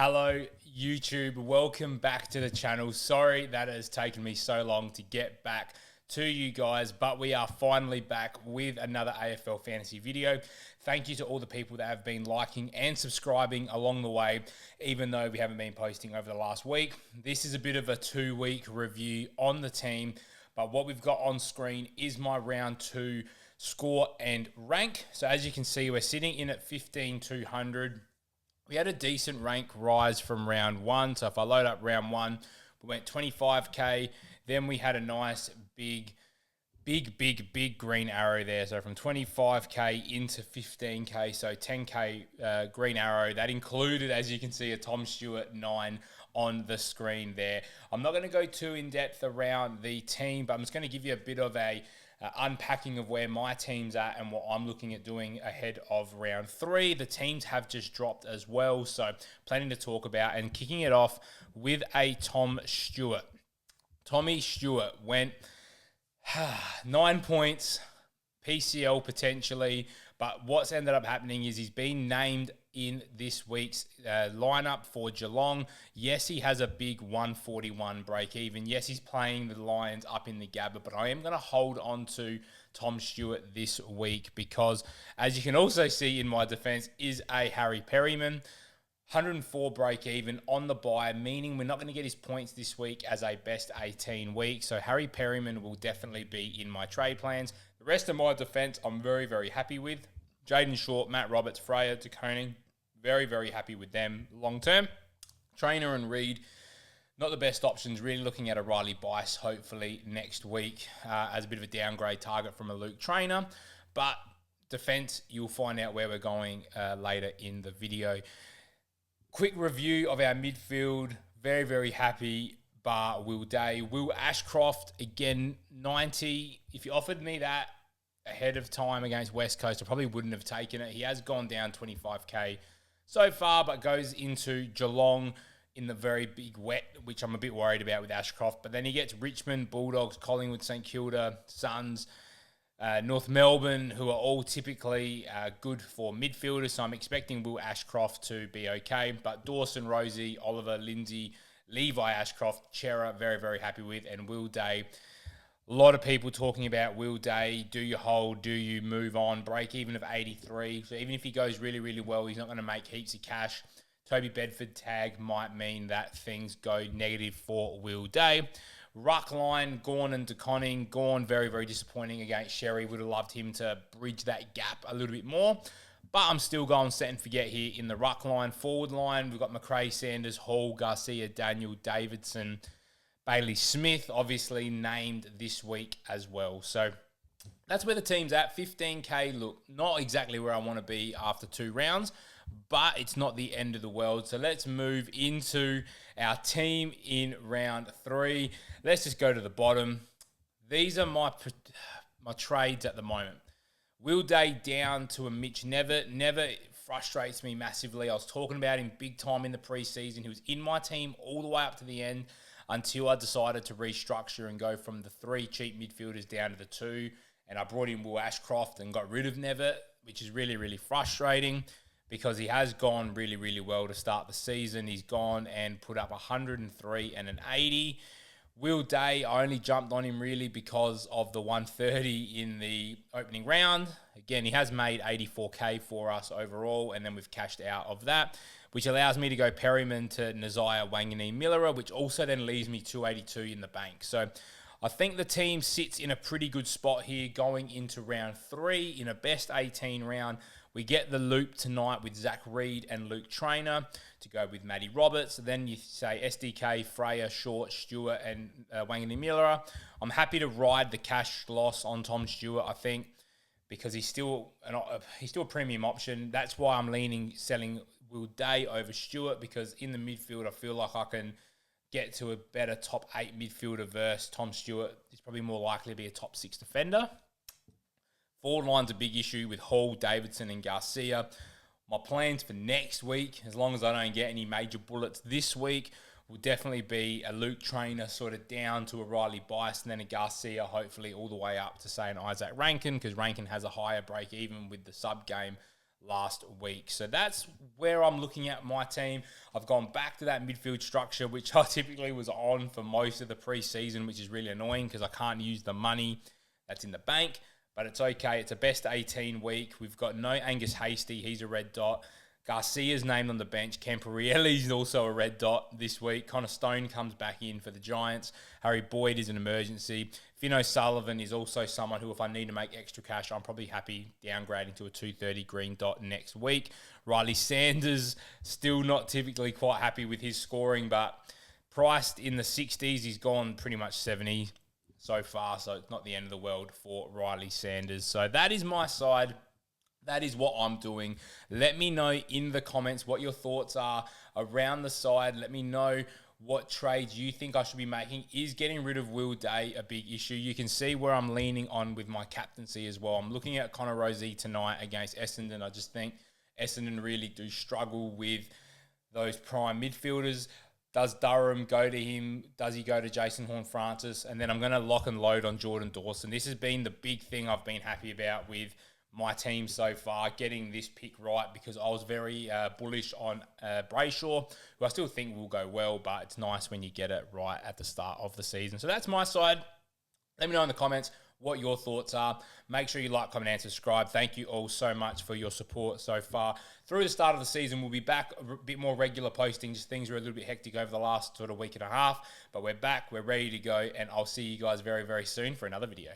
Hello, YouTube. Welcome back to the channel. Sorry that it has taken me so long to get back to you guys, but we are finally back with another AFL Fantasy video. Thank you to all the people that have been liking and subscribing along the way, even though we haven't been posting over the last week. This is a bit of a 2-week review on the team, but what we've got on screen is my round 2 score and rank. So as you can see, we're sitting in at 15,200. We had a decent rank rise from round 1. So if I load up round 1, we went 25k. Then we had a nice big green arrow there. So from 25k into 15k, so 10k green arrow. That included, as you can see, a Tom Stewart 9 on the screen there. I'm not going to go too in-depth around the team, but I'm just going to give you a bit of a unpacking of where my team's at and what I'm looking at doing ahead of round 3. The teams have just dropped as well, so plenty to talk about. And kicking it off with a Tom Stewart. Tommy Stewart went 9 points, PCL potentially, but what's ended up happening is he's been named in this week's lineup for Geelong. Yes, he has a big 141 break even. Yes, he's playing the Lions up in the Gabba, but I am going to hold on to Tom Stewart this week because, as you can also see in my defense, is a Harry Perryman. 104 break even on the bye, meaning we're not going to get his points this week as a best 18 week. So Harry Perryman will definitely be in my trade plans. The rest of my defense, I'm very happy with. Jaden Short, Matt Roberts, Freya, De Koning, very happy with them long term. Trainer and Reed, not the best options. Really looking at a Riley Bice hopefully next week as a bit of a downgrade target from a Luke Trainer. But defense, you'll find out where we're going later in the video. Quick review of our midfield. Very happy. Bar Will Day. Will Ashcroft, again, 90. If you offered me that ahead of time against West Coast, I probably wouldn't have taken it. He has gone down 25k so far, but goes into Geelong in the very big wet, which I'm a bit worried about with Ashcroft. But then he gets Richmond, Bulldogs, Collingwood, St Kilda, Suns, North Melbourne, who are all typically good for midfielders. So I'm expecting Will Ashcroft to be okay. But Dawson, Rosie, Oliver, Lindsay, Levi Ashcroft, Chera, very happy with. And Will Day, a lot of people talking about Will Day. Do you hold? Do you move on? Break even of 83. So even if he goes really well, he's not going to make heaps of cash. Toby Bedford tag might mean that things go negative for Will Day. Ruck line, Gawn and De Koning. Gawn, very disappointing against Sherry. Would have loved him to bridge that gap a little bit more. But I'm still going set and forget here in the ruck line. Forward line, we've got McRae, Sanders, Hall, Garcia, Daniel, Davidson, Bailey Smith, obviously named this week as well. So that's where the team's at. 15k, look, not exactly where I want to be after 2 rounds, but it's not the end of the world. So let's move into our team in round 3. Let's just go to the bottom. These are my trades at the moment. Will Day down to a Mitch Never frustrates me massively. I was talking about him big time in the preseason. He was in my team all the way up to the end until I decided to restructure and go from the 3 cheap midfielders down to the 2. And I brought in Will Ashcroft and got rid of Never, which is really frustrating because he has gone really well to start the season. He's gone and put up 103 and an 80. Will Day, I only jumped on him really because of the 130 in the opening round. Again, he has made 84k for us overall, and then we've cashed out of that, which allows me to go Perryman to Nazaya, Wangani, Millera, which also then leaves me 282 in the bank. So I think the team sits in a pretty good spot here going into round 3 in a best 18 round. We get the loop tonight with Zach Reed and Luke Trainer to go with Matty Roberts. Then you say SDK, Freya, Short, Stewart, and Wangani Millera. I'm happy to ride the cash loss on Tom Stewart, I think, because he's still a premium option. That's why I'm selling Will Day over Stewart, because in the midfield, I feel like I can get to a better top 8 midfielder versus Tom Stewart. He's probably more likely to be a top 6 defender. Forward line's a big issue with Hall, Davidson, and Garcia. My plans for next week, as long as I don't get any major bullets this week, will definitely be a Luke Trainer sort of down to a Riley Bice, and then a Garcia hopefully all the way up to, say, an Isaac Rankin, because Rankin has a higher break even with the sub game last week. So that's where I'm looking at my team. I've gone back to that midfield structure, which I typically was on for most of the preseason, which is really annoying because I can't use the money that's in the bank. But it's okay. It's a best 18 week. We've got no Angus Hasty. He's a red dot. Garcia's named on the bench. Camporelli's also a red dot this week. Connor Stone comes back in for the Giants. Harry Boyd is an emergency. Finn O'Sullivan is also someone who, if I need to make extra cash, I'm probably happy downgrading to a 230 green dot next week. Riley Sanders, still not typically quite happy with his scoring, but priced in the 60s. He's gone pretty much 70 so far, so it's not the end of the world for Riley Sanders. So that is my side. That is what I'm doing. Let me know in the comments what your thoughts are around the side. Let me know what trades you think I should be making. Is getting rid of Will Day a big issue? You can see where I'm leaning on with my captaincy as well. I'm looking at Connor Rozee tonight against Essendon. I just think Essendon really do struggle with those prime midfielders. Does Durham go to him? Does he go to Jason Horne-Francis? And then I'm going to lock and load on Jordan Dawson. This has been the big thing I've been happy about with my team so far, getting this pick right, because I was very bullish on Brayshaw, who I still think will go well, but it's nice when you get it right at the start of the season. So that's my side. Let me know in the comments what your thoughts are. Make sure you like, comment, and subscribe. Thank you all so much for your support so far. Through the start of the season, we'll be back a bit more regular posting. Just things were a little bit hectic over the last sort of week and a half, but we're back. We're ready to go, and I'll see you guys very, very soon for another video.